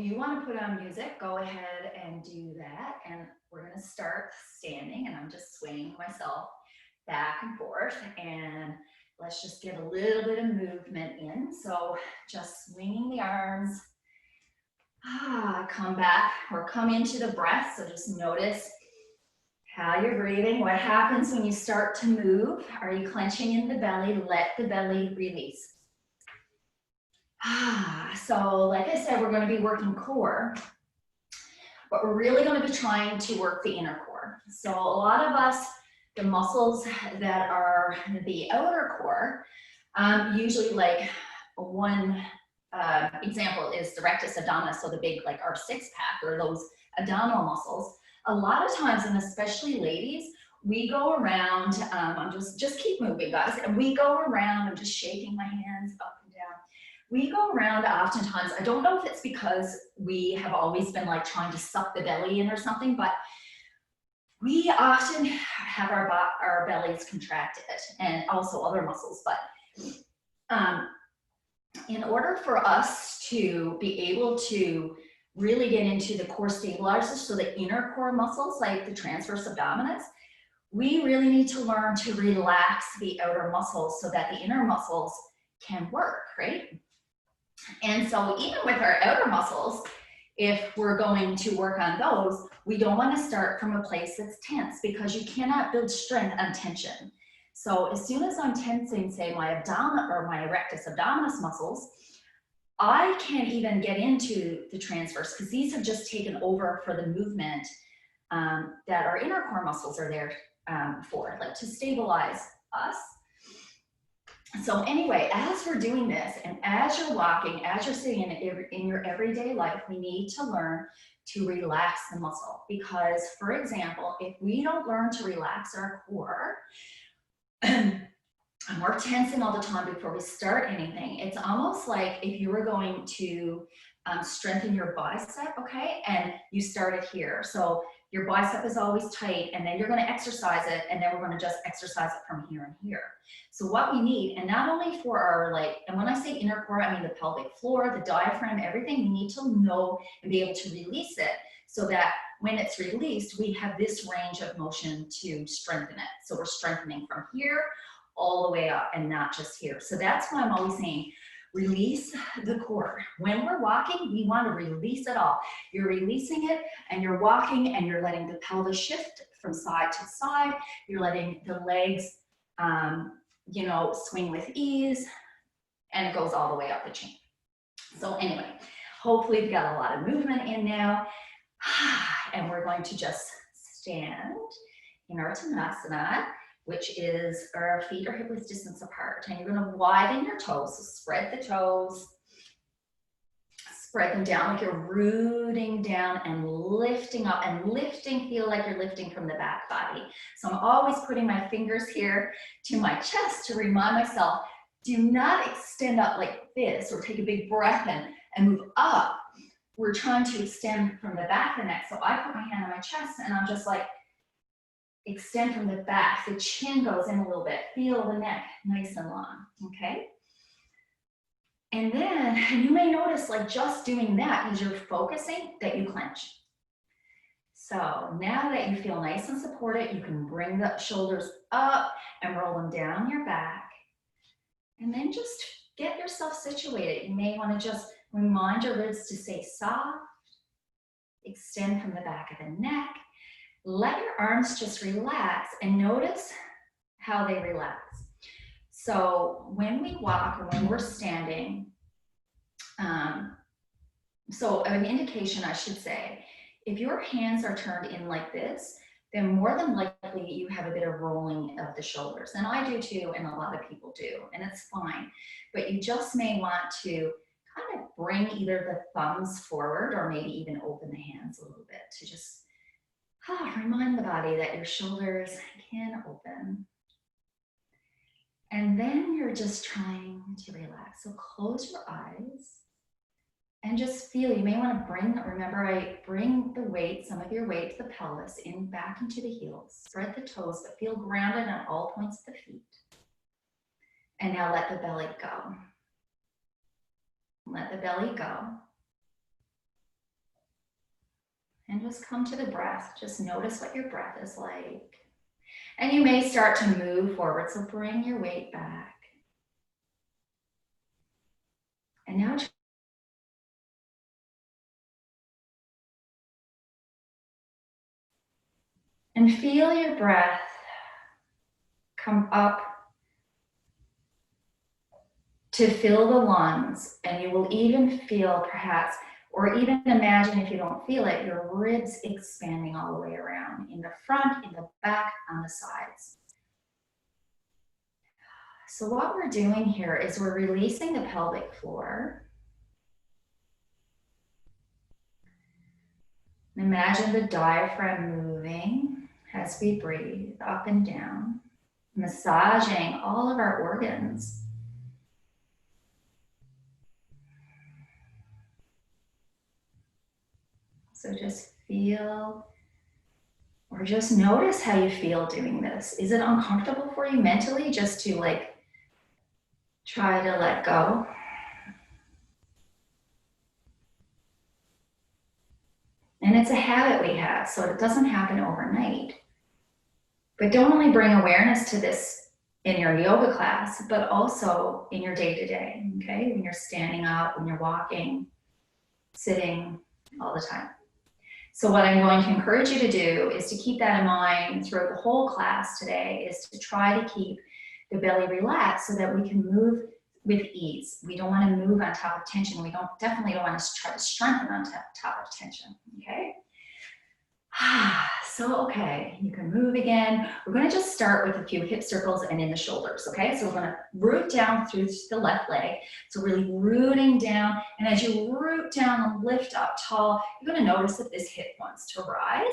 If you want to put on music, go ahead and do that. And we're going to start standing, and I'm just swinging myself back and forth. And let's just get a little bit of movement in. So just swinging the arms. Come back or come into the breath. So just notice how you're breathing. What happens when you start to move? Are you clenching in the belly? Let the belly release. So like I said, we're going to be working core, but we're really going to be trying to work the inner core. So a lot of us, the muscles that are the outer core, usually like one example is the rectus abdominis, so the big, like our six pack or those abdominal muscles. A lot of times, and especially ladies, we go around, I'm just keep moving guys, and we go around, I'm just shaking my hands up and down. We go around oftentimes, I don't know if it's because we have always been like trying to suck the belly in or something, but we often have our bellies contracted and also other muscles, but in order for us to be able to really get into the core stabilizers, so the inner core muscles like the transverse abdominis, we really need to learn to relax the outer muscles so that the inner muscles can work, right? And so even with our outer muscles, if we're going to work on those, we don't want to start from a place that's tense because you cannot build strength on tension. So as soon as I'm tensing, say, my abdomen or my rectus abdominis muscles, I can't even get into the transverse because these have just taken over for the movement that our inner core muscles are there for, like to stabilize us. So anyway, as we're doing this and as you're walking, as you're sitting in your everyday life, we need to learn to relax the muscle because, for example, if we don't learn to relax our core, and we're tensing all the time before we start anything, it's almost like if you were going to strengthen your bicep, okay, and you started here. So your bicep is always tight, and then you're going to exercise it, and then we're going to just exercise it from here and here. So what we need, and not only for our, like, and when I say inner core, I mean the pelvic floor, the diaphragm, everything, we need to know and be able to release it so that when it's released, we have this range of motion to strengthen it. So we're strengthening from here all the way up and not just here. So that's why I'm always saying, release the core. When we're walking, we want to release it all. You're releasing it and you're walking and you're letting the pelvis shift from side to side. You're letting the legs, you know, swing with ease, and it goes all the way up the chain. So anyway, hopefully we've got a lot of movement in now. And we're going to just stand in our Uttanasana, which is our feet are hip width distance apart. And you're going to widen your toes. So spread the toes, spread them down like you're rooting down and lifting up, and lifting, feel like you're lifting from the back body. So I'm always putting my fingers here to my chest to remind myself, do not extend up like this or take a big breath in and move up. We're trying to extend from the back of the neck. So I put my hand on my chest and I'm just like, extend from the back. The chin goes in a little bit. Feel the neck nice and long, okay? And then you may notice, like, just doing that as you're focusing, that you clench. So now that you feel nice and supported, you can bring the shoulders up and roll them down your back. And then just get yourself situated. You may want to just remind your ribs to stay soft. Extend from the back of the neck. Let your arms just relax and notice how they relax. So when we walk or when we're standing, so an indication, I should say, if your hands are turned in like this, then more than likely you have a bit of rolling of the shoulders. And I do too, and a lot of people do, and it's fine. But you just may want to kind of bring either the thumbs forward or maybe even open the hands a little bit to just remind the body that your shoulders can open. And then you're just trying to relax. So close your eyes and just feel. You may want to bring the weight, some of your weight to the pelvis, back into the heels. Spread the toes, but feel grounded on all points of the feet. And now let the belly go. Let the belly go. And just come to the breath. Just notice what your breath is like. And you may start to move forward, so bring your weight back. And now and feel your breath come up to fill the lungs, and you will even feel perhaps, or even imagine if you don't feel it, your ribs expanding all the way around, in the front, in the back, on the sides. So what we're doing here is we're releasing the pelvic floor. Imagine the diaphragm moving as we breathe up and down, massaging all of our organs. So just feel, or just notice how you feel doing this. Is it uncomfortable for you mentally just to like try to let go? And it's a habit we have, so it doesn't happen overnight. But don't only bring awareness to this in your yoga class, but also in your day-to-day, okay? When you're standing up, when you're walking, sitting, all the time. So what I'm going to encourage you to do is to keep that in mind throughout the whole class today, is to try to keep the belly relaxed so that we can move with ease. We don't want to move on top of tension. We definitely don't want to try to strengthen on top of tension, okay? So, okay, you can move again. We're going to just start with a few hip circles and in the shoulders, okay? So we're going to root down through the left leg. So really rooting down, and as you root down and lift up tall, you're going to notice that this hip wants to rise.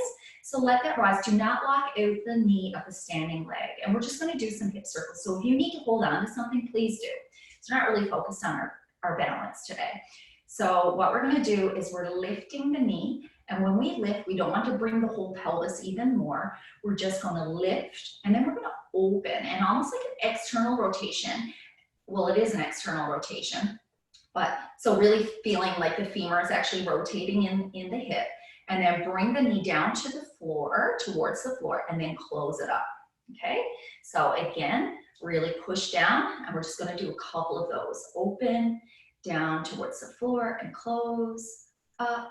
So let that rise. Do not lock out the knee of the standing leg. And we're just going to do some hip circles. So if you need to hold on to something, please do. So we're not really focused on our balance today. So what we're going to do is we're lifting the knee. And when we lift, we don't want to bring the whole pelvis even more. We're just going to lift, and then we're going to open, and almost like an external rotation. Well, it is an external rotation, but so really feeling like the femur is actually rotating in the hip, and then bring the knee down to the floor, towards the floor, and then close it up, okay? So again, really push down, and we're just going to do a couple of those. Open, down towards the floor, and close, up,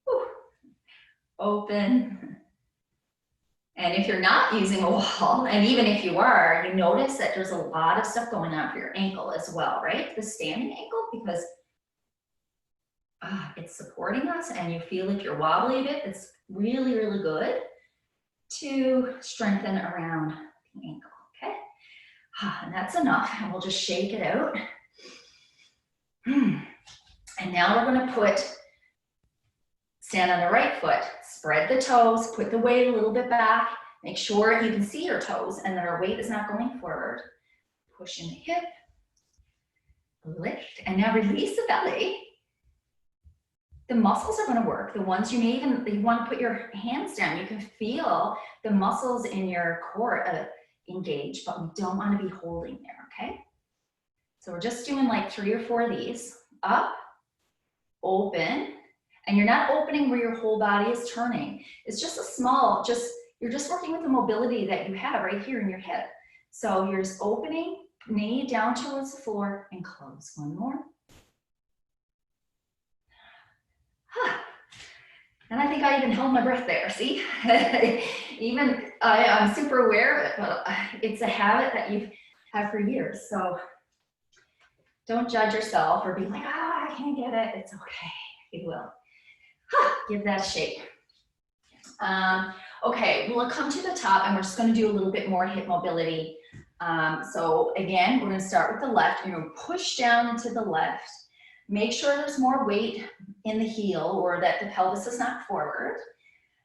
whew. Open. And if you're not using a wall, and even if you are, you notice that there's a lot of stuff going on for your ankle as well, right? The standing ankle, because it's supporting us, and you feel like you're wobbly a bit. It's really, really good to strengthen around the ankle, okay? And that's enough, and we'll just shake it out. And now we're going to stand on the right foot, spread the toes, put the weight a little bit back, make sure you can see your toes and that our weight is not going forward. Push in the hip, lift, and now release the belly. The muscles are going to work. The ones you want to put your hands down. You can feel the muscles in your core engage, but we don't want to be holding there, okay? So we're just doing like 3 or 4 of these. Up, open. And you're not opening where your whole body is turning. It's just a small, you're just working with the mobility that you have right here in your head. So you're just opening, knee down towards the floor, and close. One more. And I think I even held my breath there, see? Even I'm super aware of it, but it's a habit that you've had for years. So don't judge yourself or be like, I can't get it. It's okay, you will. Give that a shake. Okay, we'll come to the top, and we're just going to do a little bit more hip mobility. So again, we're going to start with the left. You're going to push down into the left. Make sure there's more weight in the heel, or that the pelvis is not forward.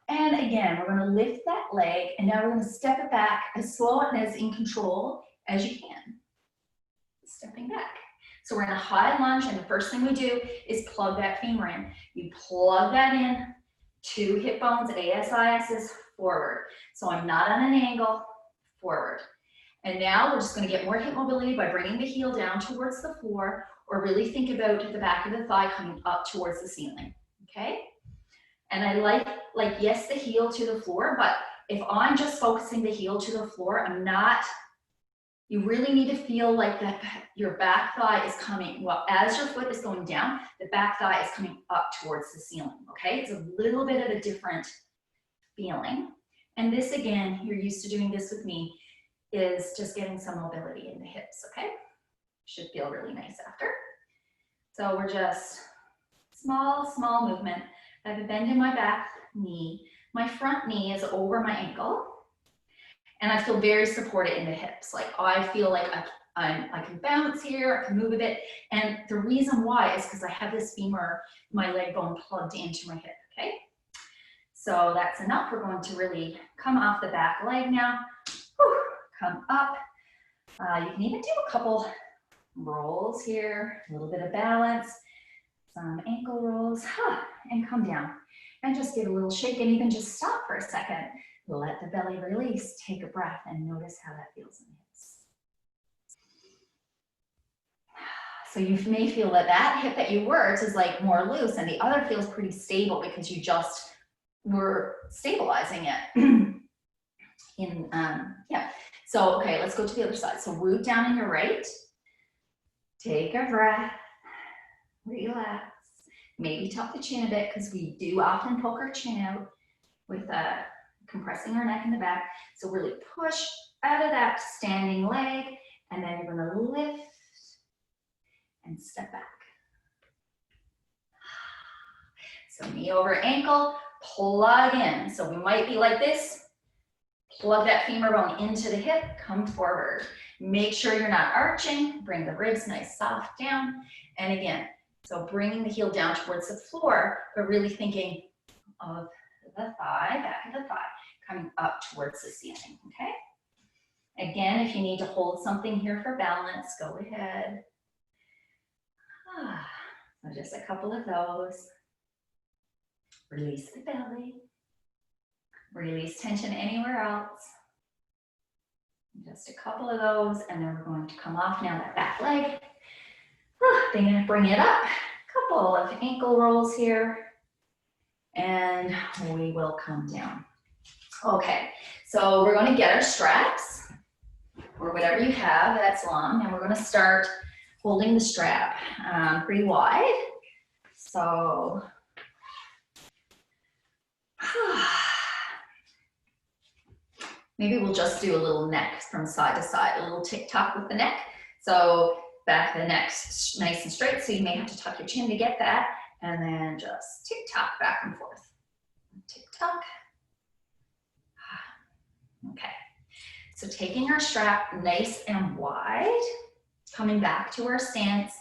And again, we're going to lift that leg, and now we're going to step it back as slow and as in control as you can. Stepping back. So we're in a high lunge, and the first thing we do is plug that femur in. You plug that in, 2 hip bones, ASIS forward. So I'm not on an angle, forward. And now we're just going to get more hip mobility by bringing the heel down towards the floor, or really think about the back of the thigh coming up towards the ceiling, okay? And I like, yes, the heel to the floor, but if I'm just focusing the heel to the floor, I'm not, you really need to feel like that your back thigh is coming, well, as your foot is going down, the back thigh is coming up towards the ceiling, okay? It's a little bit of a different feeling. And this, again, you're used to doing this with me, is just getting some mobility in the hips, okay? Should feel really nice after. So we're just small, small movement. I have a bend in my back knee. My front knee is over my ankle. And I feel very supported in the hips. Like I feel like I can bounce here, I can move a bit. And the reason why is because I have this femur, my leg bone plugged into my hip, okay? So that's enough. We're going to really come off the back leg now. Whew, come up. You can even do a couple rolls here, a little bit of balance, some ankle rolls, and come down. And just give a little shake and even just stop for a second. Let the belly release, take a breath, and notice how that feels in the hips. So you may feel that that hip that you worked is like more loose and the other feels pretty stable because you just were stabilizing it. Yeah. So, okay, let's go to the other side. So root down in your right, take a breath, relax. Maybe tuck the chin a bit because we do often poke our chin out with compressing our neck in the back. So really push out of that standing leg, and then you're gonna lift and step back. So knee over ankle, plug in. So we might be like this, plug that femur bone into the hip, come forward. Make sure you're not arching, bring the ribs nice soft down. And again, so bringing the heel down towards the floor, but really thinking of the thigh, back of the thigh, coming up towards the ceiling, okay? Again, if you need to hold something here for balance, go ahead. So just a couple of those. Release the belly. Release tension anywhere else. Just a couple of those, and then we're going to come off now that back leg. Then bring it up. Couple of ankle rolls here, and we will come down. Okay, so we're going to get our straps, or whatever you have that's long, and we're going to start holding the strap pretty wide. So, maybe we'll just do a little neck from side to side, a little tick-tock with the neck. So back the neck nice and straight, so you may have to tuck your chin to get that, and then just tick-tock back and forth. Tick-tock. Okay, so taking our strap nice and wide, coming back to our stance,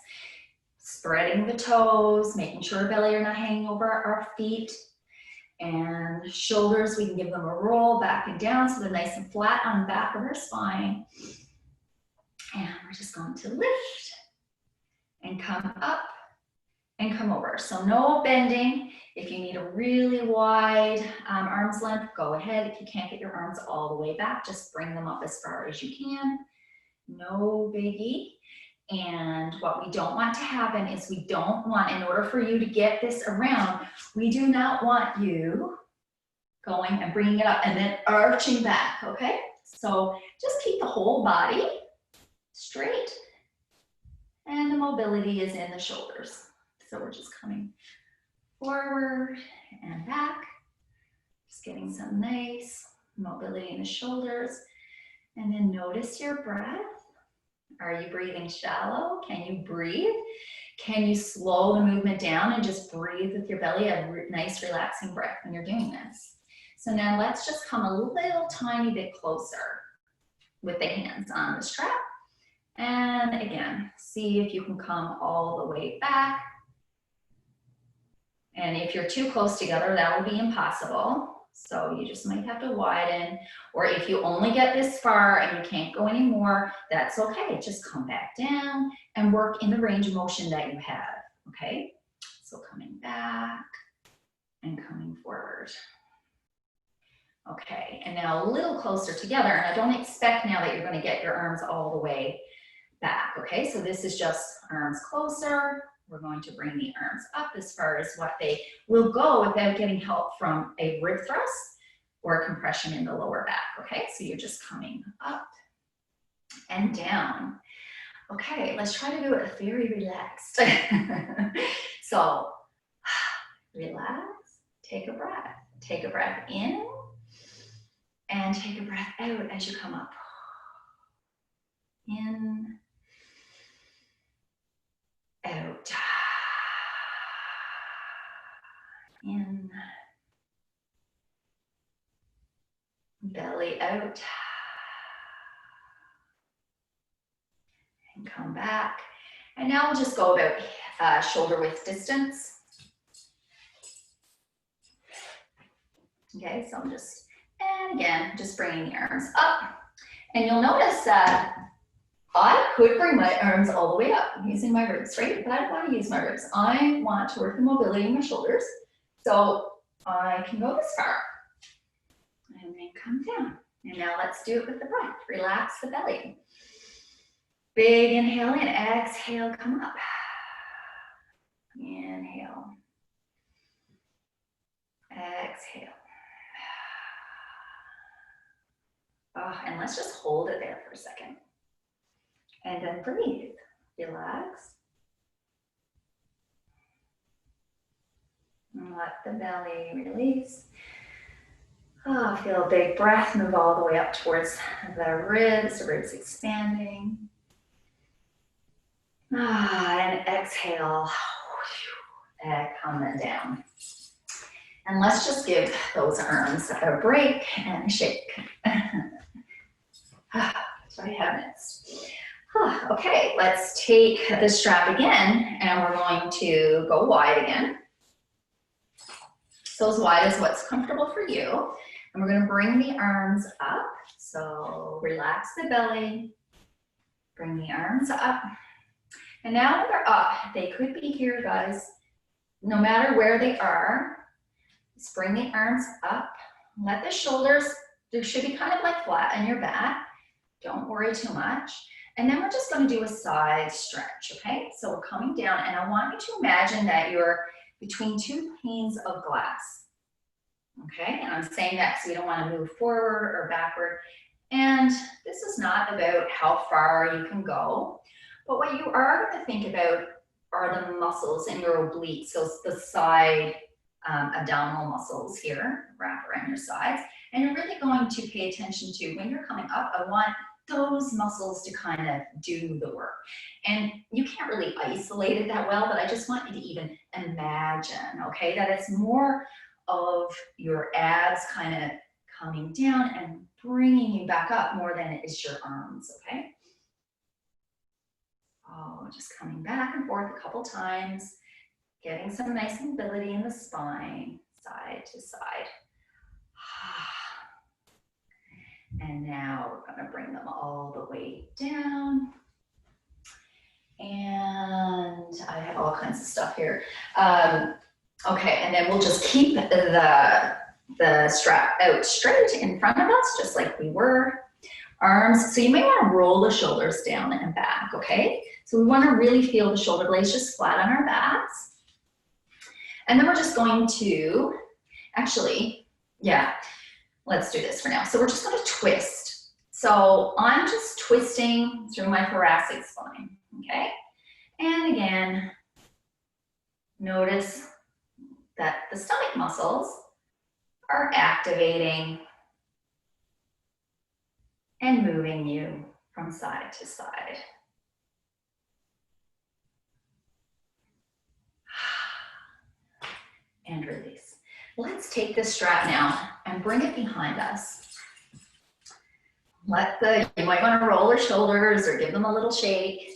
spreading the toes, making sure our belly are not hanging over our feet, and shoulders, we can give them a roll back and down so they're nice and flat on the back of our spine. And we're just going to lift and come up and come over. So no bending. If you need a really wide arm's length, go ahead. If you can't get your arms all the way back, just bring them up as far as you can. No biggie. And what we don't want to happen is we don't want, in order for you to get this around, we do not want you going and bringing it up and then arching back, okay? So just keep the whole body straight, and the mobility is in the shoulders. So we're just coming forward and back, just getting some nice mobility in the shoulders, and then notice your breath. Are you breathing shallow? Can you breathe? Can you slow the movement down and just breathe with your belly? A nice relaxing breath when you're doing this. So now let's just come a little tiny bit closer with the hands on the strap. And again, see if you can come all the way back. And if you're too close together, that will be impossible. So you just might have to widen, or if you only get this far and you can't go anymore, that's okay. Just come back down and work in the range of motion that you have, okay? So coming back and coming forward. Okay, and now a little closer together, and I don't expect now that you're gonna get your arms all the way back, okay? So this is just arms closer, we're going to bring the arms up as far as what they will go without getting help from a rib thrust or compression in the lower back, okay? So you're just coming up and down. Okay, let's try to do it very relaxed. So, relax, take a breath. Take a breath in and take a breath out as you come up. In, out. In, belly out. And come back. And now we'll just go about shoulder width distance. Okay, so I'm just, and again, just bringing the arms up. And you'll notice that I could bring my arms all the way up using my ribs, right? But I don't want to use my ribs. I want to work the mobility in my shoulders. So I can go this far. And then come down. And now let's do it with the breath. Relax the belly. Big inhale in, exhale, come up. Inhale. Exhale. Oh, and let's just hold it there for a second. And then breathe. Relax. And let the belly release. Oh, feel a big breath move all the way up towards the ribs expanding. And exhale. And come down. And let's just give those arms a break and a shake. Sorry, I have minutes. Okay, let's take the strap again, and we're going to go wide again. So as wide as what's comfortable for you. And we're going to bring the arms up. So relax the belly. Bring the arms up. And now that they're up, they could be here, guys. No matter where they are, just bring the arms up. Let the shoulders, they should be kind of like flat on your back. Don't worry too much. And then we're just going to do a side stretch, okay? So we're coming down, and I want you to imagine that you're between two panes of glass, okay? And I'm saying that because we don't want to move forward or backward. And this is not about how far you can go, but what you are going to think about are the muscles in your obliques, so the side abdominal muscles here, wrap around your sides. And you're really going to pay attention to, when you're coming up, I want those muscles to kind of do the work. And you can't really isolate it that well, but I just want you to even imagine, okay, that it's more of your abs kind of coming down and bringing you back up more than it is your arms, okay? Oh, just coming back and forth a couple times, getting some nice mobility in the spine, side to side. And now we're going to bring them all the way down. And I have all kinds of stuff here. Okay, and then we'll just keep the strap out straight in front of us, just like we were. Arms, so you may want to roll the shoulders down and back, okay? So we want to really feel the shoulder blades just flat on our backs. And then we're just going to, actually, yeah, let's do this for now. So we're just going to twist. So I'm just twisting through my thoracic spine, okay? And again, notice that the stomach muscles are activating and moving you from side to side. And release. Let's take this strap now and bring it behind us. You might want to roll your shoulders or give them a little shake.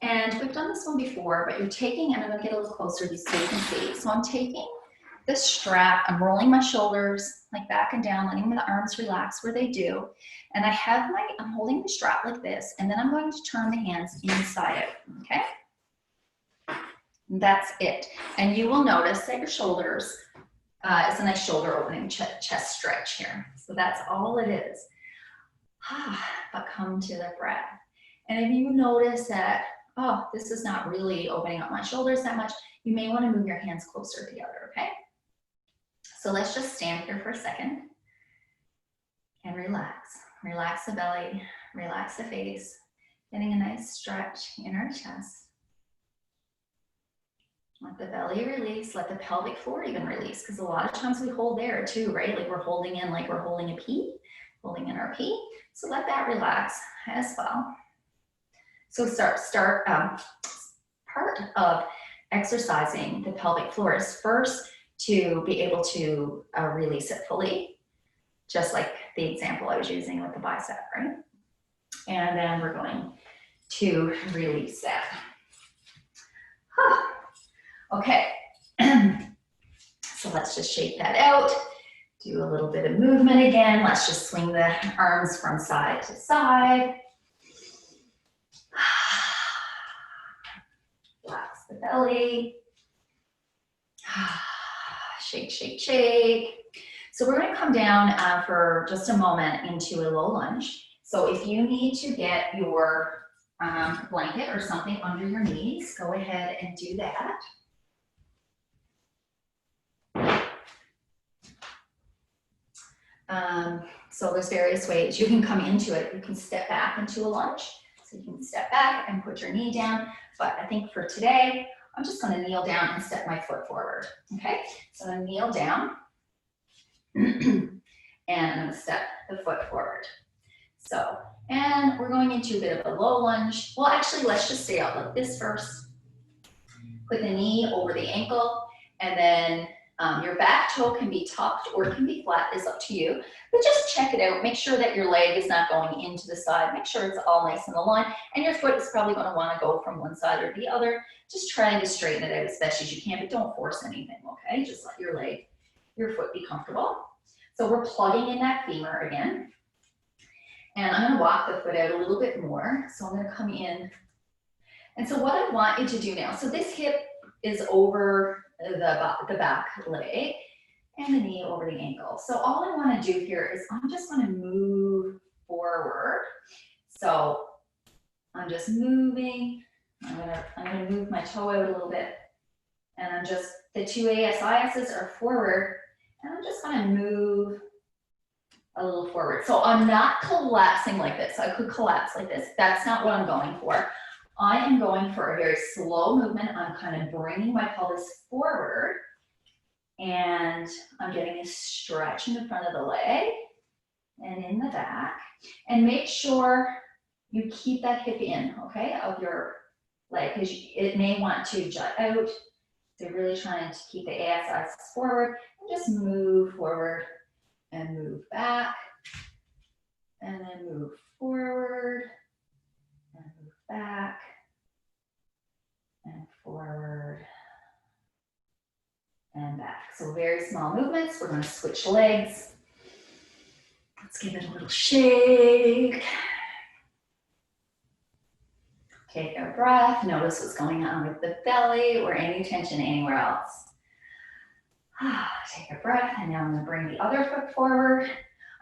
And we've done this one before, but you're taking, and I'm going to get a little closer so you can see. So I'm taking this strap, I'm rolling my shoulders like back and down, letting the arms relax where they do. And I'm holding the strap like this, and then I'm going to turn the hands inside out, okay? That's it. And you will notice that your shoulders, it's a nice shoulder opening chest stretch here. So that's all it is. But come to the breath. And if you notice that oh, this is not really opening up my shoulders that much, you may want to move your hands closer together, okay? So let's just stand here for a second and relax. Relax the belly, relax the face, getting a nice stretch in our chest. Let the belly release, let the pelvic floor even release, because a lot of times we hold there too, right? Like we're holding in, like we're holding a P, holding in our P. So let that relax as well. So part of exercising the pelvic floor is first to be able to release it fully, just like the example I was using with the bicep, right? And then we're going to release that. Okay, so let's just shake that out. Do a little bit of movement again. Let's just swing the arms from side to side. Relax the belly. Shake, shake, shake. So we're going to come down for just a moment into a low lunge. So if you need to get your blanket or something under your knees, go ahead and do that. So there's various ways you can come into it. You can step back into a lunge. So you can step back and put your knee down. But I think for today, I'm just going to kneel down and step my foot forward. Okay, so I'm going to kneel down and I'm going to step the foot forward. So, and we're going into a bit of a low lunge. Well, actually, let's just stay out like this first. Put the knee over the ankle, and then your back toe can be tucked or it can be flat, is up to you. But just check it out. Make sure that your leg is not going into the side. Make sure it's all nice in the line. And your foot is probably going to want to go from one side or the other. Just trying to straighten it out as best as you can, but don't force anything, okay? Just let your foot be comfortable. So we're plugging in that femur again. And I'm going to walk the foot out a little bit more. So I'm going to come in. And so what I want you to do now, so this hip is over the back leg and the knee over the ankle. So all I want to do here is I'm just going to move forward. So I'm just moving. I'm going to move my toe out a little bit. And I'm just, the two ASISs are forward. And I'm just going to move a little forward. So I'm not collapsing like this. I could collapse like this. That's not what I'm going for. I am going for a very slow movement. I'm kind of bringing my pelvis forward and I'm getting a stretch in the front of the leg and in the back. And make sure you keep that hip in, okay, of your leg, because it may want to jut out. So really trying to keep the ASIs forward and just move forward and move back and then move forward and move back and forward and back. So very small movements. We're going to switch legs. Let's give it a little shake. Take a breath. Notice what's going on with the belly or any tension anywhere else. Take a breath, and now I'm going to bring the other foot forward.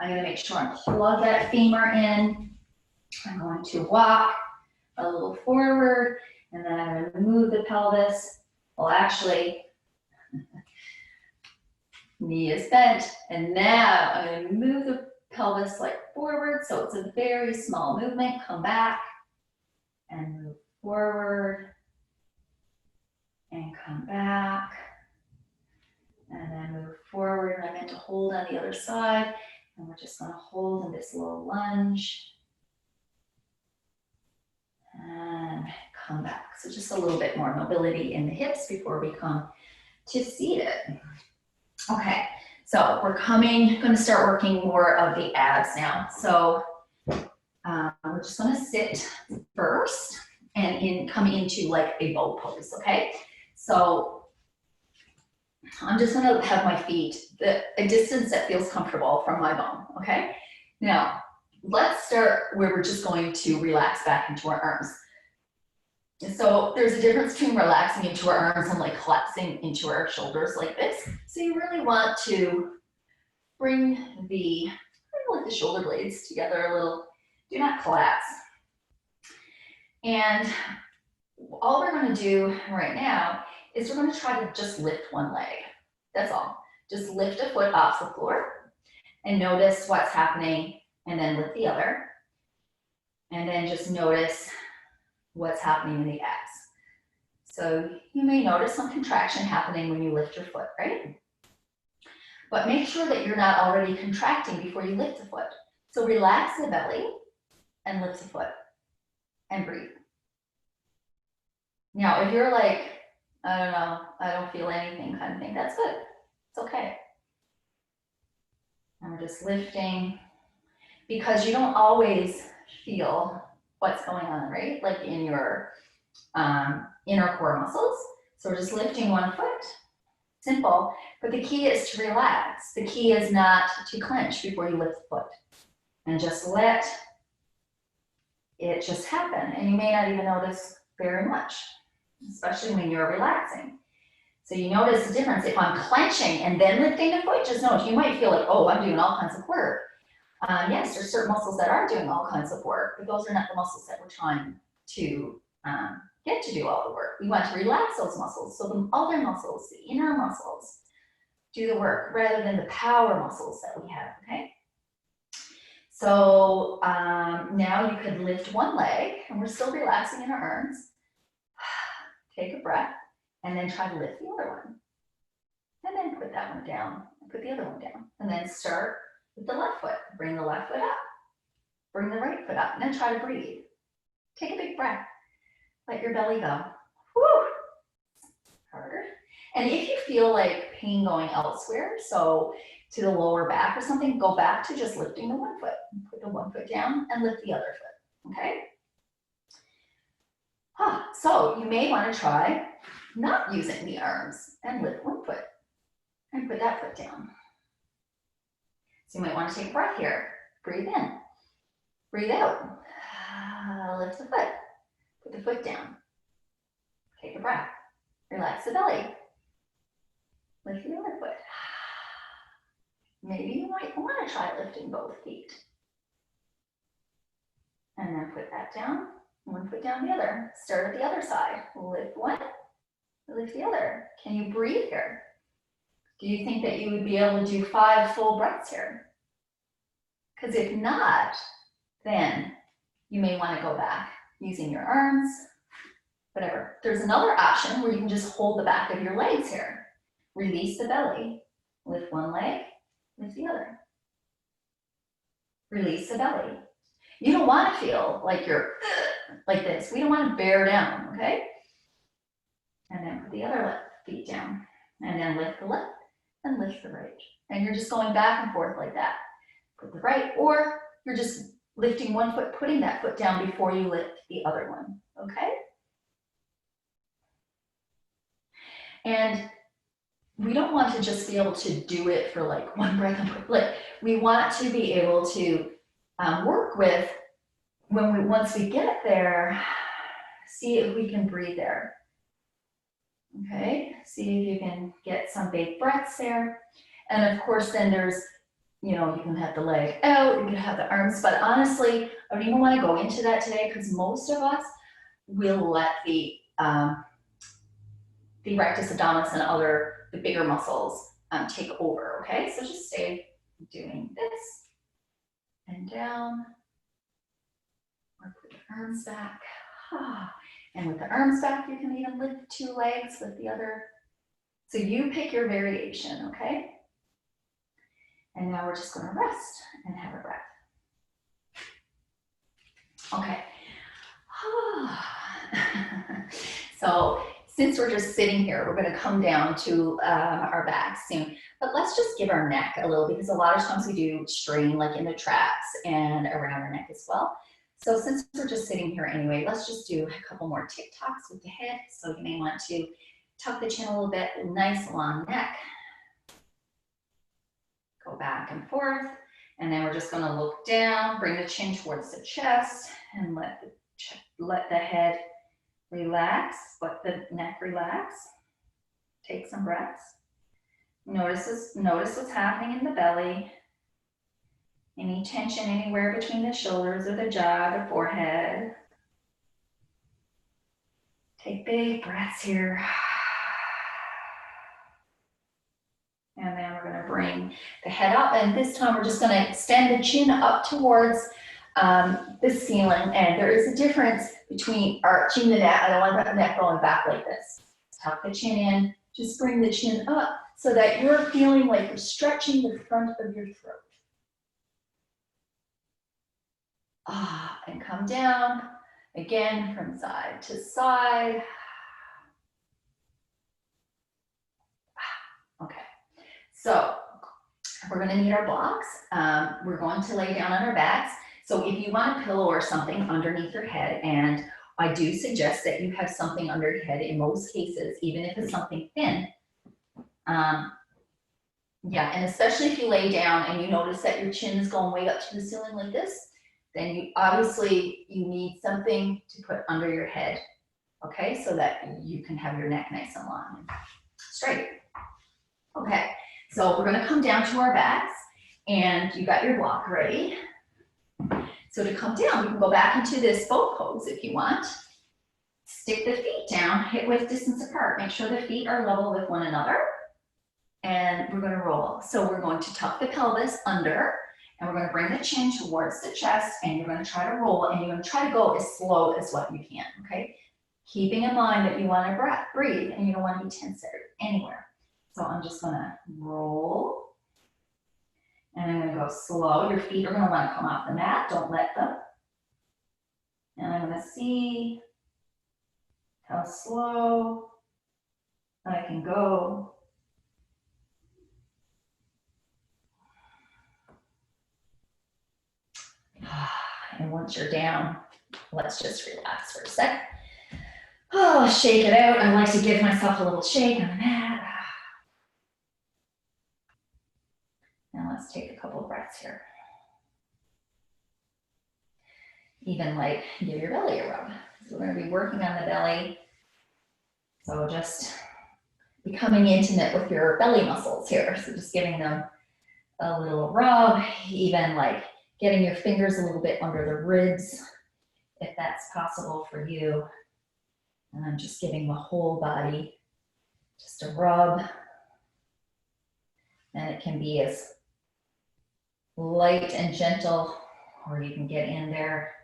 I'm going to make sure I plug that femur in. I'm going to walk a little forward, and then I'm going to move the pelvis. Well, actually, knee is bent, and now I'm going to move the pelvis like forward, so it's a very small movement. Come back and move forward and come back and then move forward. And I meant to hold on the other side, and we're just going to hold in this low lunge and come back. So just a little bit more mobility in the hips before we come to seated. Okay, so we're going to start working more of the abs now. So we're just going to sit first and come into like a bow pose, okay? So I'm just going to have my feet a distance that feels comfortable from my bum, okay? Now, let's start where we're just going to relax back into our arms. So there's a difference between relaxing into our arms and like collapsing into our shoulders like this. So you really want to bring the shoulder blades together a little. Do not collapse. And all we're gonna do right now is we're gonna try to just lift one leg. That's all. Just lift a foot off the floor and notice what's happening, and then lift the other. And then just notice what's happening in the abs. So you may notice some contraction happening when you lift your foot, right? But make sure that you're not already contracting before you lift the foot. So relax the belly and lift the foot and breathe. Now, if you're like, I don't know, I don't feel anything kind of thing, that's good. It's okay. And we're just lifting, because you don't always feel what's going on, right? Like in your inner core muscles. So we're just lifting one foot, simple, but the key is to relax. The key is not to clench before you lift the foot, and just let it just happen. And you may not even notice very much, especially when you're relaxing. So you notice the difference. If I'm clenching and then lifting the foot, just notice, you might feel like, oh, I'm doing all kinds of work. Yes, there's certain muscles that are doing all kinds of work, but those are not the muscles that we're trying to get to do all the work. We want to relax those muscles, so the other muscles, the inner muscles, do the work rather than the power muscles that we have, okay? So now you could lift one leg, and we're still relaxing in our arms. Take a breath, and then try to lift the other one. And then put that one down, and put the other one down. And then start with the left foot. Bring the left foot up. Bring the right foot up, and then try to breathe. Take a big breath. Let your belly go. Whew. Harder. And if you feel like pain going elsewhere, so to the lower back or something, go back to just lifting the one foot. Put the one foot down and lift the other foot, okay? So you may want to try not using the arms and lift one foot and put that foot down. So you might want to take a breath here. Breathe in, breathe out, lift the foot, put the foot down, take a breath, relax the belly, lift the other foot. Maybe you might want to try lifting both feet. And then put that down, one foot down the other. Start at the other side. Lift one, lift the other. Can you breathe here? Do you think that you would be able to do 5 full breaths here? Because if not, then you may want to go back using your arms, whatever. There's another option where you can just hold the back of your legs here. Release the belly. Lift one leg, lift the other. Release the belly. You don't want to feel like you're like this. We don't want to bear down, okay? And then put the other feet down. And then lift the left and lift the right. And you're just going back and forth like that. Put the right, or you're just lifting one foot, putting that foot down before you lift the other one, okay? And we don't want to just be able to do it for like one breath. Like we want to be able to work with, once we get there, see if we can breathe there. Okay, see if you can get some big breaths there. And of course, then there's, you know, you can have the leg out, you can have the arms, but honestly, I don't even want to go into that today because most of us will let the rectus abdominis and the bigger muscles take over, okay? So just stay doing this and down, or put the arms back. And with the arms back, you can even lift 2 legs with the other. So you pick your variation, okay? And now we're just going to rest and have a breath. Okay. So since we're just sitting here, we're going to come down to our back soon. But let's just give our neck a little, because a lot of times we do strain like in the traps and around our neck as well. So since we're just sitting here anyway, let's just do a couple more tick-tocks with the head. So you may want to tuck the chin a little bit, nice long neck. Go back and forth. And then we're just going to look down, bring the chin towards the chest, and let the head relax, let the neck relax. Take some breaths. Notice what's happening in the belly. Any tension anywhere between the shoulders or the jaw, the forehead. Take big breaths here. And then we're gonna bring the head up, and this time we're just gonna extend the chin up towards the ceiling, and there is a difference between arching the neck. I don't want the neck going back like this. Tuck the chin in, just bring the chin up so that you're feeling like you're stretching the front of your throat. And come down, again, from side to side. Okay, so we're gonna need our blocks. We're going to lay down on our backs. So if you want a pillow or something underneath your head, and I do suggest that you have something under your head in most cases, even if it's something thin. Yeah, and especially if you lay down and you notice that your chin is going way up to the ceiling like this, then you obviously you need something to put under your head, okay, so that you can have your neck nice and long and straight. Okay, so we're gonna come down to our backs, and you got your block ready. So to come down, we can go back into this boat pose if you want. Stick the feet down, hip width distance apart. Make sure the feet are level with one another. And we're gonna roll. So we're going to tuck the pelvis under, and we're gonna bring the chin towards the chest, and you're gonna try to roll, and you're gonna try to go as slow as what you can, okay? Keeping in mind that you wanna breathe, and you don't wanna be tense anywhere. So I'm just gonna roll. And I'm gonna go slow. Your feet are gonna wanna come off the mat, don't let them. And I'm gonna see how slow I can go. And once you're down, let's just relax for a sec. Oh, shake it out. I like to give myself a little shake on the mat. Now let's take a couple of breaths here. Even like give your belly a rub. So we're gonna be working on the belly. So just becoming intimate with your belly muscles here. So just giving them a little rub, even like getting your fingers a little bit under the ribs, if that's possible for you. And I'm just giving the whole body just a rub. And it can be as light and gentle, or you can get in there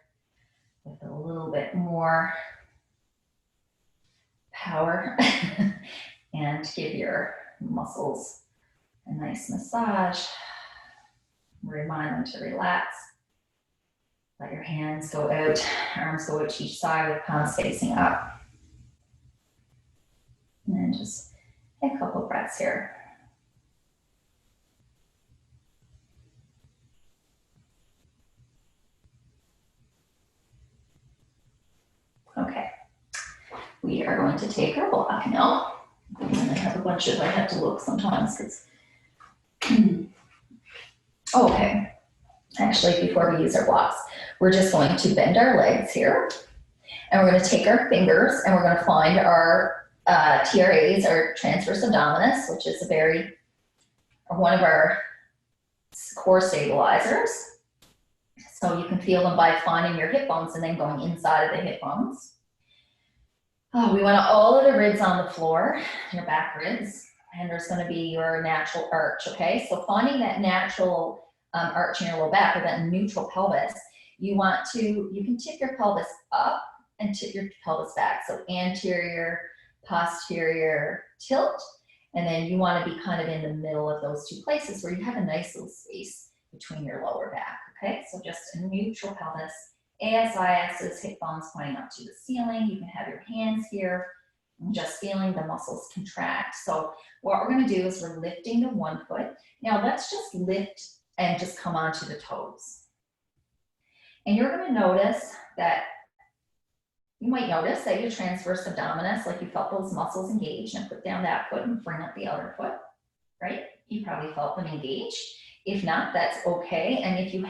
with a little bit more power and give your muscles a nice massage. Remind them to relax. Let your hands go out, arms go out to each side with palms facing up. And then just take a couple breaths here. Okay, we are going to take our block now. And I have a bunch of, I have to look sometimes because, okay. Actually, before we use our blocks, we're just going to bend our legs here. And we're gonna take our fingers and we're gonna find our TRAs, or transverse abdominis, which is one of our core stabilizers. So you can feel them by finding your hip bones and then going inside of the hip bones. Oh, we want all of the ribs on the floor, your back ribs, and there's going to be your natural arch, okay? So finding that natural arch in your low back, or that neutral pelvis, you can tip your pelvis up and tip your pelvis back. So anterior, posterior tilt, and then you want to be kind of in the middle of those two places where you have a nice little space between your lower back, okay? So just a neutral pelvis. ASIS is hip bones pointing up to the ceiling. You can have your hands here and just feeling the muscles contract. So what we're going to do is we're lifting to one foot. Now let's just lift and just come onto the toes. And you're going to notice that you might notice that your transverse abdominis, like you felt those muscles engaged, and put down that foot and bring up the other foot, right? You probably felt them engaged. If not, that's okay. And if you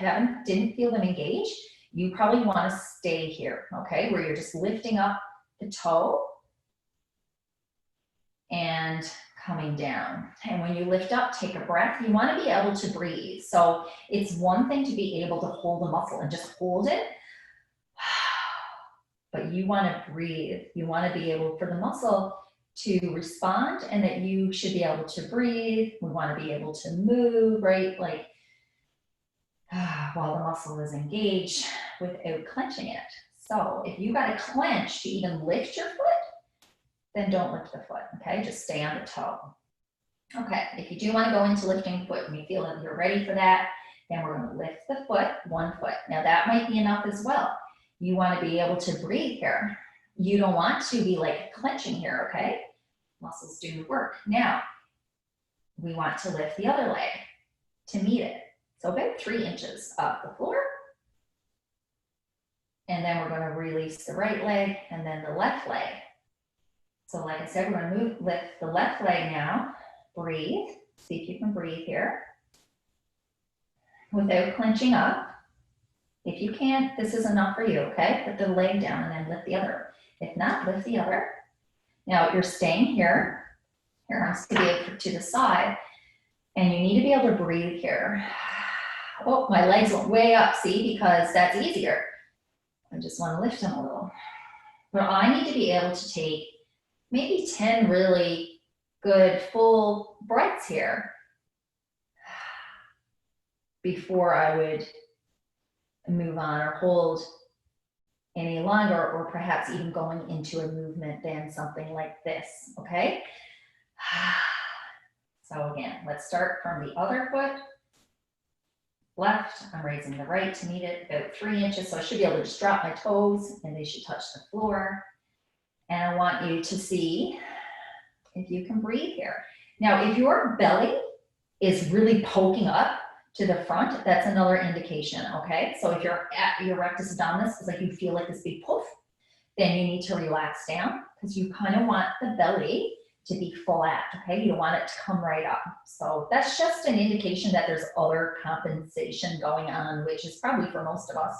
didn't feel them engaged, you probably want to stay here, okay? Where you're just lifting up the toe and coming down. And when you lift up, take a breath. You want to be able to breathe. So it's one thing to be able to hold a muscle and just hold it. but you want to breathe. You want to be able for the muscle to respond, and that you should be able to breathe. We want to be able to move, right? Like while the muscle is engaged without clenching it. So if you got to clench to even lift your foot, then don't lift the foot, okay? Just stay on the toe. Okay, if you do want to go into lifting foot and you feel that you're ready for that, then we're going to lift the foot, 1 foot. Now that might be enough as well. You want to be able to breathe here. You don't want to be like clenching here, okay? Muscles do work. Now, we want to lift the other leg to meet it. So about 3 inches off the floor. And then we're going to release the right leg and then the left leg. So like I said, we're going to lift the left leg now. Breathe. See if you can breathe here without clenching up. If you can't, this is enough for you, okay? Put the leg down and then lift the other. If not, lift the other. Now you're staying here. Your arms can be to the side. And you need to be able to breathe here. Oh, my legs went way up, see, because that's easier. I just want to lift them a little. But I need to be able to take maybe 10 really good full breaths here before I would move on or hold any longer, or perhaps even going into a movement than something like this, okay? So again, let's start from the other foot. Left, I'm raising the right to meet it, about 3 inches, so I should be able to just drop my toes and they should touch the floor. And I want you to see if you can breathe here. Now, if your belly is really poking up to the front, that's another indication, okay? So if you're at your rectus abdominis, it's like you feel like this big poof, then you need to relax down, because you kind of want the belly to be flat, okay? You don't want it to come right up. So that's just an indication that there's other compensation going on, which is probably for most of us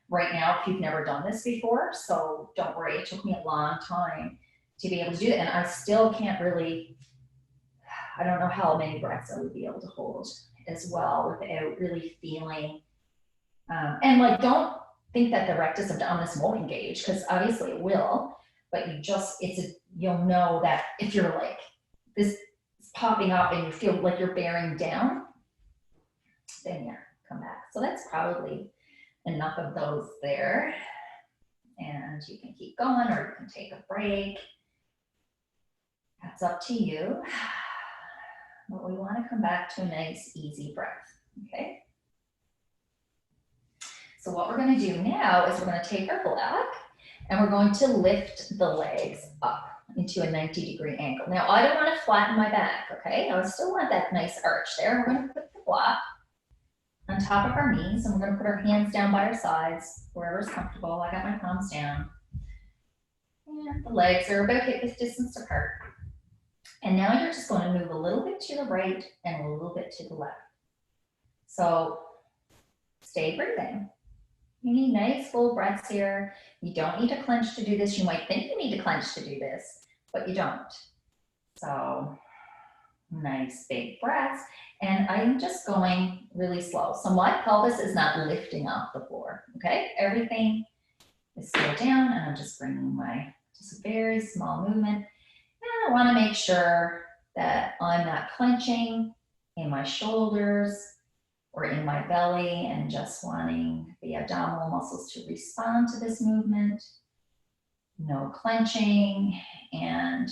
right now if you've never done this before. So don't worry, it took me a long time to be able to do it. And I still can't really, I don't know how many breaths I would be able to hold as well without really feeling. And like, don't think that the rectus abdominis won't engage, because obviously it will, but you just, you'll know that if you're like, this is popping up and you feel like you're bearing down, then yeah, come back. So that's probably enough of those there. And you can keep going or you can take a break. That's up to you. But we want to come back to a nice, easy breath, okay? So what we're going to do now is we're going to take our block and we're going to lift the legs up into a 90-degree angle. Now, I don't want to flatten my back, okay? I still want that nice arch there. We're going to put the block on top of our knees, and we're going to put our hands down by our sides, wherever's comfortable. I got my palms down. And the legs are about hip distance apart. And now you're just going to move a little bit to the right and a little bit to the left. So stay breathing. You need nice full breaths here. You don't need to clench to do this. You might think you need to clench to do this, but you don't. So nice big breaths. And I'm just going really slow. So my pelvis is not lifting off the floor, okay? Everything is still down, and I'm just bringing my, just a very small movement. And I want to make sure that I'm not clenching in my shoulders or in my belly, and just wanting the abdominal muscles to respond to this movement. No clenching. And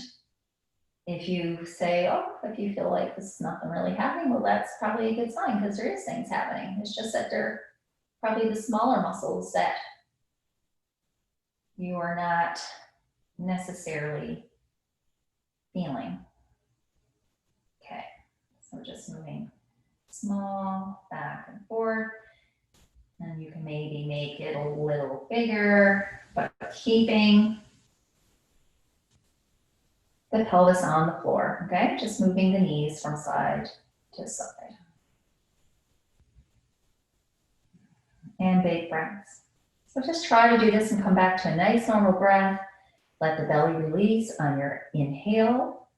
if you say, oh, if you feel like there's nothing really happening, well, that's probably a good sign, because there is things happening. It's just that they're probably the smaller muscles that you are not necessarily feeling. Okay, so just moving small back and forth, and you can maybe make it a little bigger, but keeping the pelvis on the floor, okay? Just moving the knees from side to side. And big breaths. So just try to do this and come back to a nice normal breath. Let the belly release on your inhale.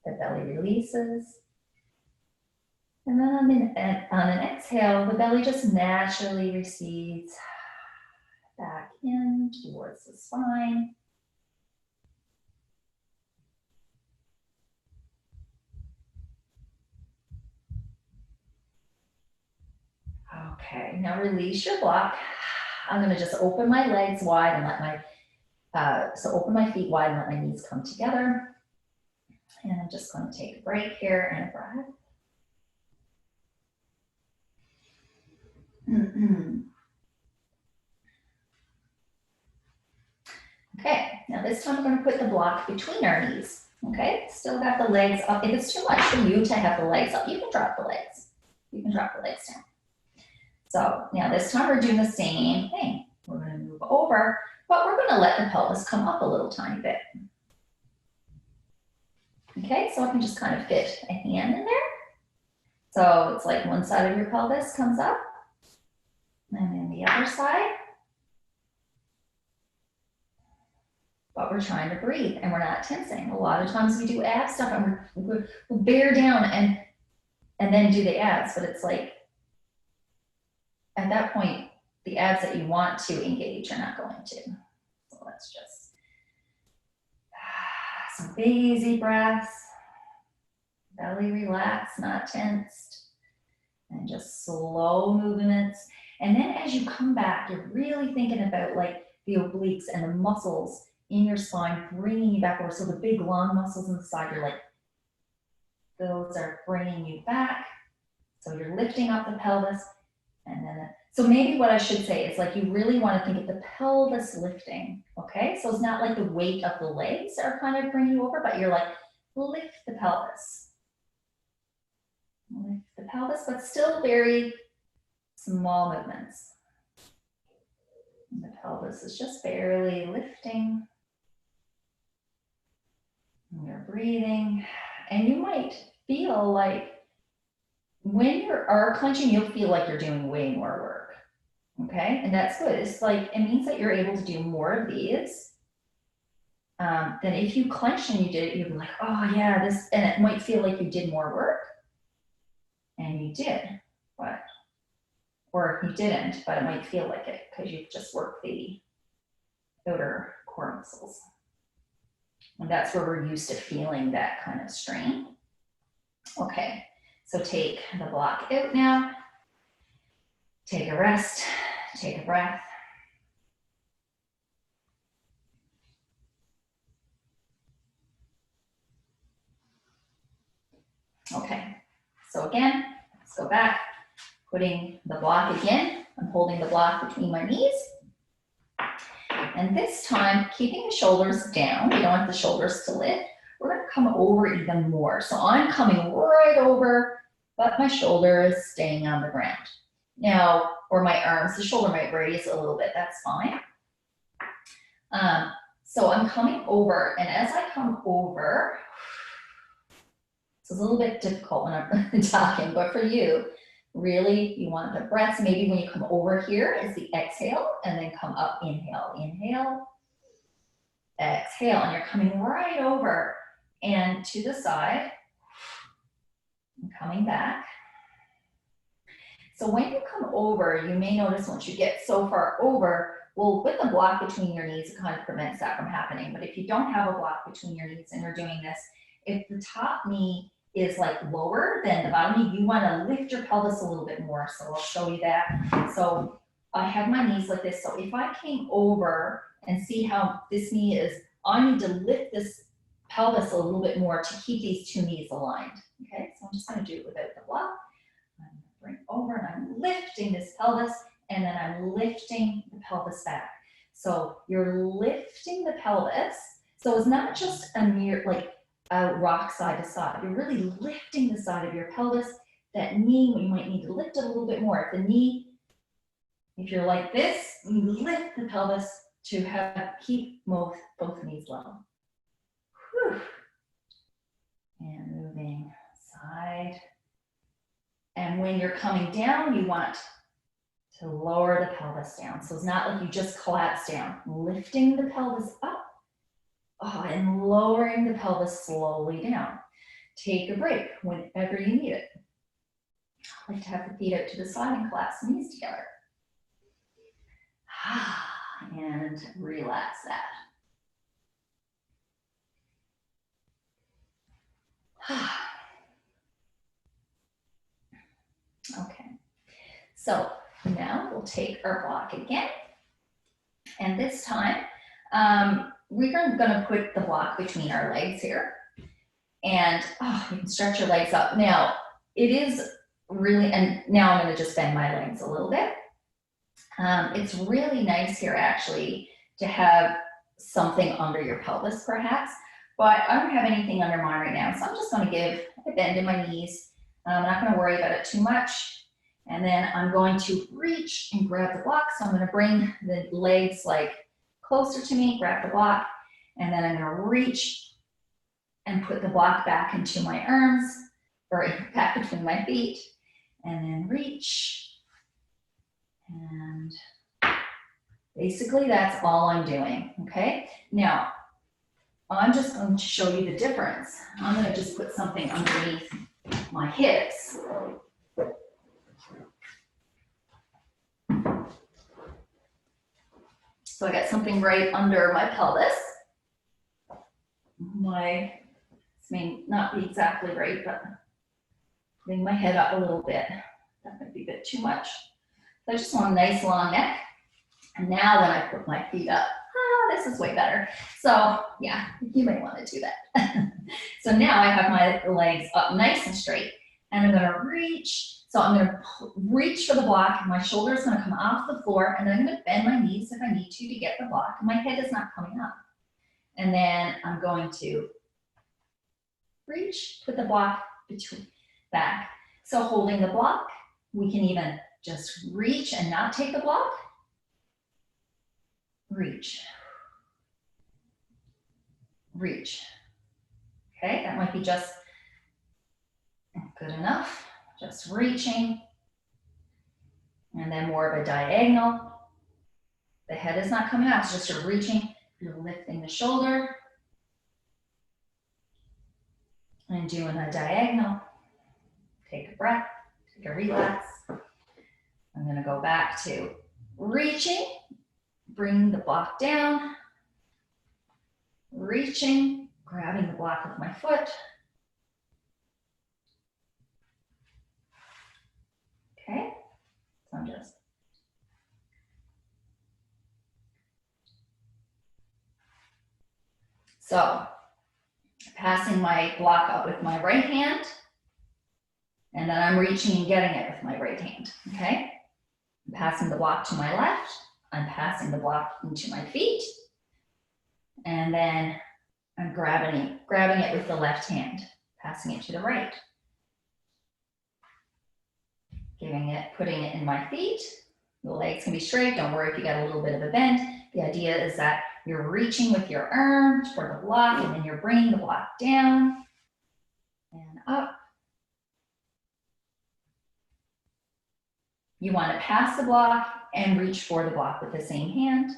The belly releases. And then on an exhale, the belly just naturally recedes back in towards the spine. Okay, now release your block. I'm gonna just open my legs wide and let my, so open my feet wide and let my knees come together. And I'm just going to take a break here and a breath. Okay, now this time we're going to put the block between our knees. Okay, still got the legs up. If it's too much for you to have the legs up, you can drop the legs. You can drop the legs down. So now this time we're doing the same thing. We're going to move over, but we're going to let the pelvis come up a little tiny bit. Okay, so I can just kind of fit a hand in there. So it's like one side of your pelvis comes up, and then the other side. But we're trying to breathe and we're not tensing. A lot of times we do ab stuff and we'll bear down and then do the abs, but it's like, at that point, the abs that you want to engage are not going to. So let's just, some easy breaths, belly relaxed, not tensed, and just slow movements. And then as you come back, you're really thinking about like the obliques and the muscles in your spine, bringing you back over. So the big long muscles in the side, you're like, those are bringing you back. So you're lifting up the pelvis. And then, so maybe what I should say is like, you really want to think of the pelvis lifting. Okay. So it's not like the weight of the legs are kind of bringing you over, but you're like, lift the pelvis. Lift the pelvis, but still very small movements. And the pelvis is just barely lifting. And you're breathing. And you might feel like when you are clenching, you'll feel like you're doing way more work. Okay, and that's good. It's like, it means that you're able to do more of these than if you clenched and you did it, you'd be like, oh yeah, this, and it might feel like you did more work. And you did, but, or you didn't, but it might feel like it because you've just worked the outer core muscles. And that's where we're used to feeling that kind of strain. Okay, so take the block out now. Take a rest, take a breath. Okay, so again, let's go back, putting the block again. I'm holding the block between my knees. And this time, keeping the shoulders down, we don't want the shoulders to lift. We're gonna come over even more. So I'm coming right over, but my shoulder is staying on the ground. Now, or my arms, the shoulder might raise a little bit, that's fine. So I'm coming over, and as I come over, it's a little bit difficult when I'm talking, but for you, really, you want the breaths. Maybe when you come over here is the exhale, and then come up, inhale, inhale, exhale, and you're coming right over and to the side, and coming back. So when you come over, you may notice once you get so far over, well, with the block between your knees, it kind of prevents that from happening. But if you don't have a block between your knees and you're doing this, if the top knee is like lower than the bottom knee, you want to lift your pelvis a little bit more. So I'll show you that. So I have my knees like this. So if I came over and see how this knee is, I need to lift this pelvis a little bit more to keep these two knees aligned. Okay, so I'm just going to do it without the block. I'm going to bring over and I'm lifting this pelvis, and then I'm lifting the pelvis back. So you're lifting the pelvis. So it's not just a mere like rock side to side. You're really lifting the side of your pelvis. That knee, you might need to lift it a little bit more. If the knee, if you're like this, you lift the pelvis to keep both knees level. Whew. And moving side. And when you're coming down, you want to lower the pelvis down. So it's not like you just collapse down. Lifting the pelvis up. And lowering the pelvis slowly down. Take a break whenever you need it. I like to have the feet out to the side and collapse the knees together. and relax that. Okay, so now we'll take our block again. And this time, we're gonna put the block between our legs here. And you can stretch your legs up. Now, it is really, and now I'm gonna just bend my legs a little bit. It's really nice here actually to have something under your pelvis perhaps, but I don't have anything under mine right now. So I'm just gonna give a bend in my knees. I'm not gonna worry about it too much. And then I'm going to reach and grab the block. So I'm gonna bring the legs like closer to me, grab the block, and then I'm gonna reach and put the block back into my arms, or back between my feet, and then reach. And basically that's all I'm doing, okay? Now, I'm just going to show you the difference. I'm gonna just put something underneath my hips. So I got something right under my pelvis. This may not be exactly right, but bring my head up a little bit. That might be a bit too much. So I just want a nice long neck. And now when I put my feet up, this is way better. So yeah, you may want to do that. So now I have my legs up nice and straight, and I'm gonna reach. So I'm gonna reach for the block, and my shoulder is gonna come off the floor, and then I'm gonna bend my knees if I need to get the block. And my head is not coming up. And then I'm going to reach, put the block between back. So holding the block, we can even just reach and not take the block. Reach. Reach. Okay, that might be just good enough. Just reaching. And then more of a diagonal. The head is not coming out, it's just you're reaching. You're lifting the shoulder. And doing a diagonal. Take a breath, take a relax. I'm gonna go back to reaching, bring the block down, reaching, grabbing the block with my foot. Okay, so I'm just passing my block up with my right hand, and then I'm reaching and getting it with my right hand, okay? I'm passing the block to my left, I'm passing the block into my feet, and then I'm grabbing it with the left hand, passing it to the right. Putting it in my feet. The legs can be straight, don't worry if you got a little bit of a bend. The idea is that you're reaching with your arm for the block, and then you're bringing the block down and up. You want to pass the block and reach for the block with the same hand.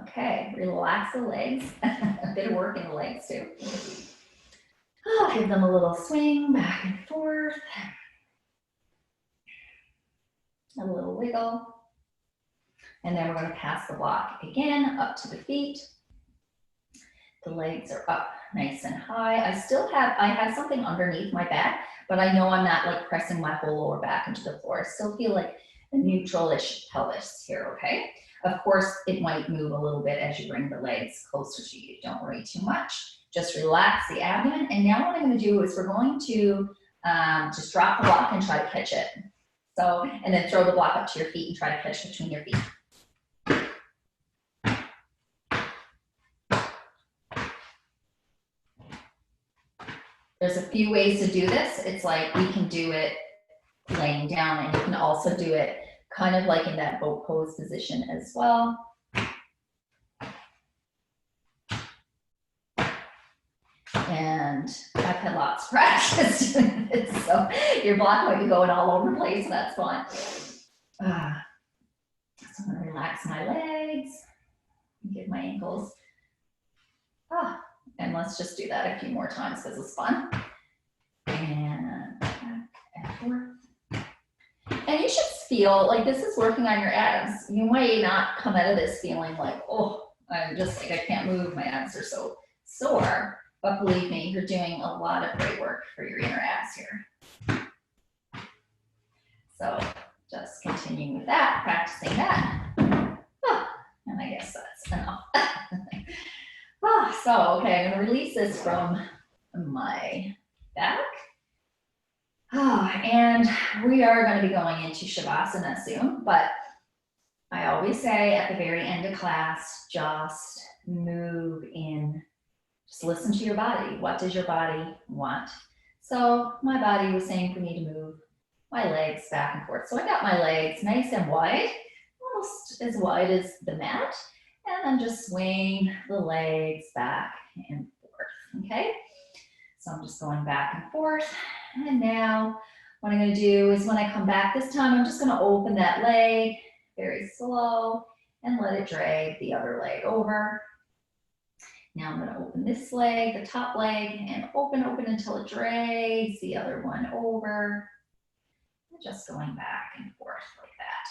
Okay, relax the legs. A bit of work in the legs too. Give them a little swing back and forth. A little wiggle. And then we're going to pass the block again up to the feet. The legs are up nice and high. I have something underneath my back, but I know I'm not like pressing my whole lower back into the floor. I still feel like a neutral-ish pelvis here, okay? Of course, it might move a little bit as you bring the legs closer to you. Don't worry too much. Just relax the abdomen. And now what I'm going to do is we're going to just drop the block and try to catch it. So, and then throw the block up to your feet and try to catch between your feet. There's a few ways to do this. It's like we can do it laying down, and you can also do it kind of like in that boat pose position as well. And I've had lots of practice doing this, so your block might be going all over the place, and that's fine. So I'm gonna relax my legs, give my ankles. And let's just do that a few more times because it's fun. And feel like this is working on your abs. You might not come out of this feeling like, oh, I'm just like, I can't move, my abs are so sore. But believe me, you're doing a lot of great work for your inner abs here. So just continuing with that, practicing that. And I guess that's enough. So, okay, I'm gonna release this from my back. And we are going to be going into Shavasana soon, but I always say at the very end of class, just move in, just listen to your body. What does your body want? So my body was saying for me to move my legs back and forth. So I got my legs nice and wide, almost as wide as the mat, and I'm just swaying the legs back and forth, okay? So I'm just going back and forth. And now what I'm going to do is when I come back this time, I'm just going to open that leg very slow and let it drag the other leg over. Now I'm going to open this leg, the top leg, and open until it drags the other one over. And just going back and forth like that.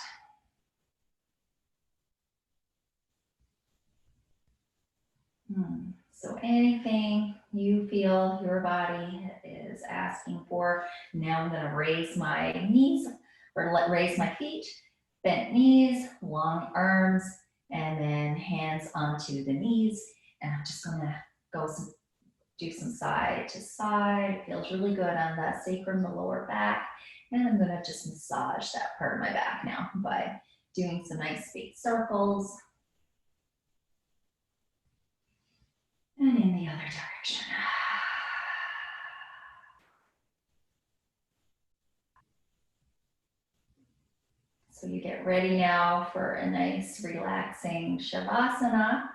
So anything you feel your body is asking for. Now I'm going to raise my knees or raise my feet, bent knees, long arms, and then hands onto the knees. And I'm just going to do some side to side. It feels really good on that sacrum, the lower back. And I'm going to just massage that part of my back now by doing some nice big circles. And in the other direction. So you get ready now for a nice relaxing Shavasana.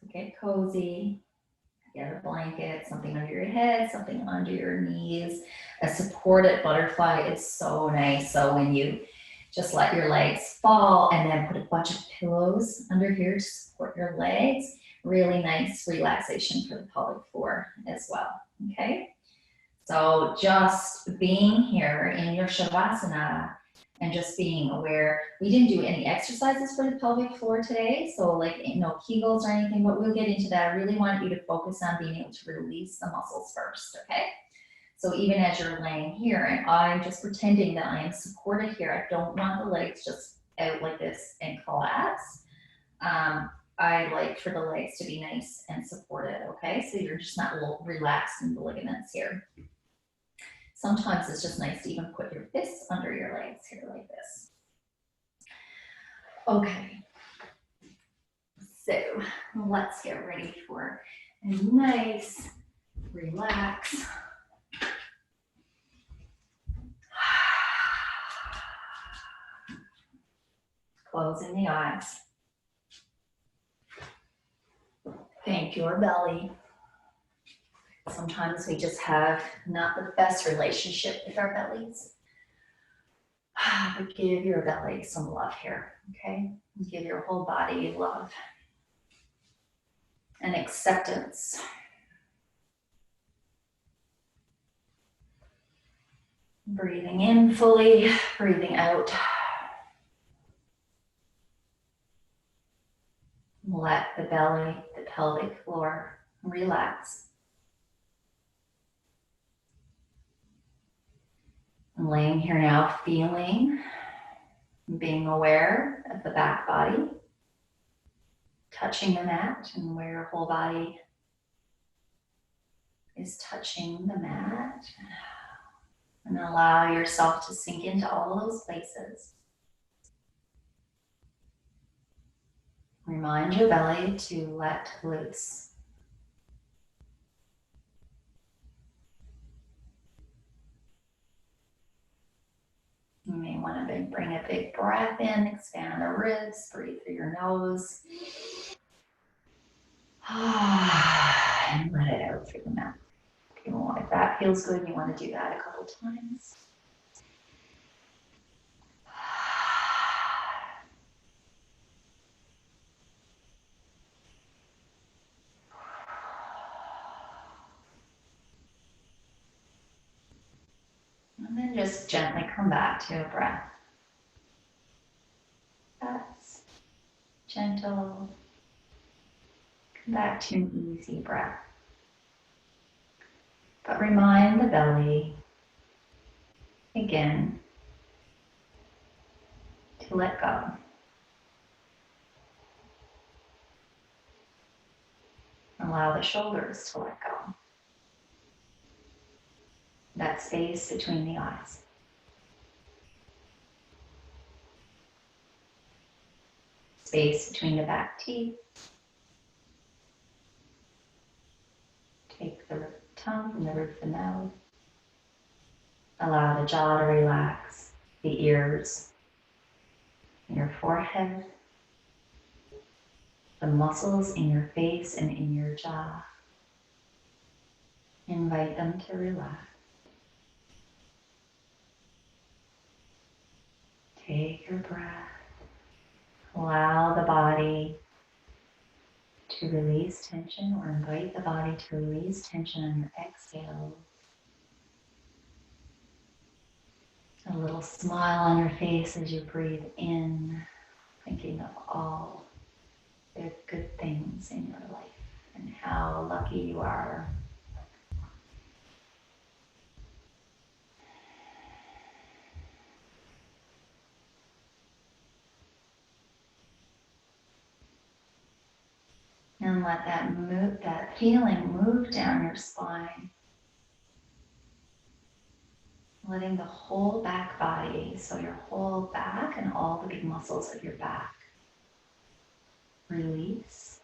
So get cozy, get a blanket, something under your head, something under your knees. A supported butterfly is so nice. So when you just let your legs fall and then put a bunch of pillows under here to support your legs, really nice relaxation for the pelvic floor as well, okay? So just being here in your Shavasana and just being aware. We didn't do any exercises for the pelvic floor today, so like no Kegels or anything, but we'll get into that. I really want you to focus on being able to release the muscles first, okay? So even as you're laying here and I'm just pretending that I am supported here, I don't want the legs just out like this and collapse. I like for the legs to be nice and supported, okay? So you're just not relaxed in the ligaments here. Sometimes it's just nice to even put your fists under your legs here like this. Okay, so let's get ready for a nice relax. Closing the eyes. Thank your belly. Sometimes we just have not the best relationship with our bellies. But give your belly some love here, okay? Give your whole body love and acceptance. Breathing in fully, breathing out. Let the belly, the pelvic floor relax. I'm laying here now feeling, being aware of the back body, touching the mat and where your whole body is touching the mat. And allow yourself to sink into all those places. Remind your belly to let loose. You may want to bring a big breath in, expand the ribs, breathe through your nose. And let it out through the mouth. If that feels good, you want to do that a couple times. And then just gently come back to a breath. That's gentle. Come back to an easy breath. But remind the belly again to let go. Allow the shoulders to let go. That space between the eyes. Space between the back teeth. Take the tongue from the roof of the mouth. Allow the jaw to relax, the ears, your forehead, the muscles in your face and in your jaw. Invite them to relax. Take your breath. Allow the body to release tension, or invite the body to release tension on your exhale. A little smile on your face as you breathe in, thinking of all the good things in your life and how lucky you are. And let that feeling move down your spine. Letting the whole back body, so your whole back and all the big muscles of your back, release.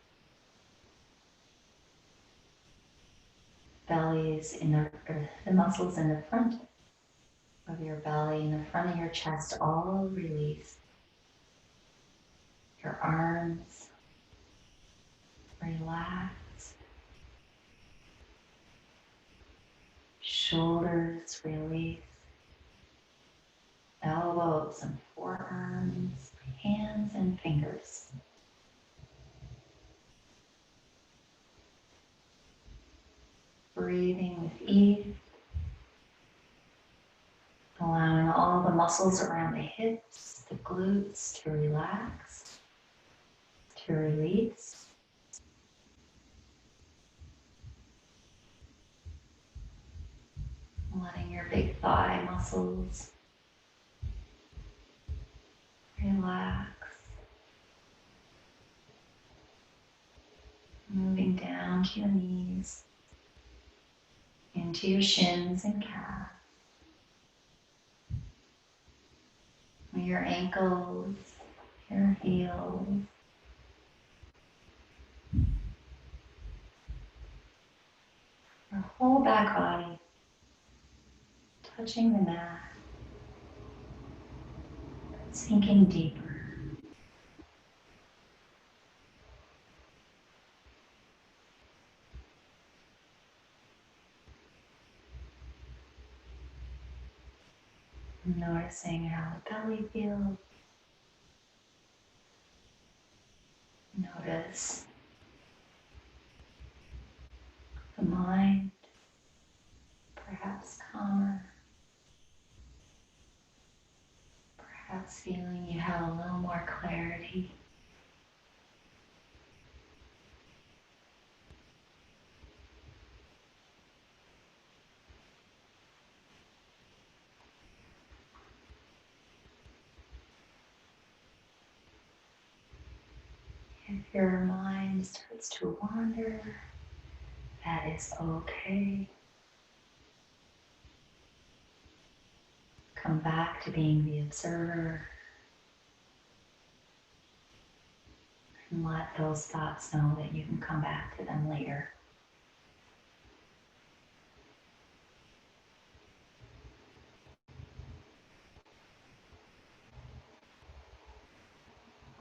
Bellies in the muscles in the front of your belly, in the front of your chest, all release. Your arms, relax. Shoulders, release. Elbows and forearms, hands and fingers. Breathing with ease. Allowing all the muscles around the hips, the glutes to relax, to release. Letting your big thigh muscles relax. Moving down to your knees, into your shins and calves. Your ankles, your heels. Your whole back body touching the mat, sinking deeper. Noticing how the belly feels. Notice the mind, perhaps calmer, perhaps feeling you have a little more clarity. If your mind starts to wander, that is okay. Come back to being the observer and let those thoughts know that you can come back to them later.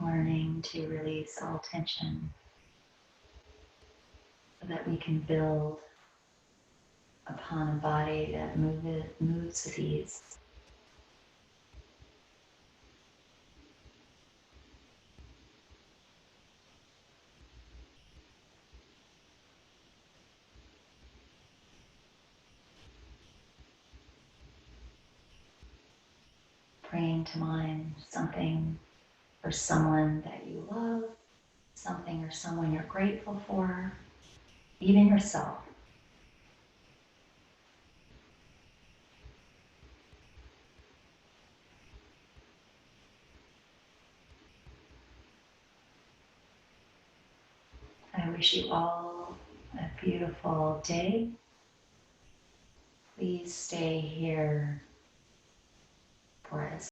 Learning to release all tension so that we can build upon a body that moves with ease. bringing to mind something or someone that you love, something or someone you're grateful for, even yourself. I wish you all a beautiful day. Please stay here for us.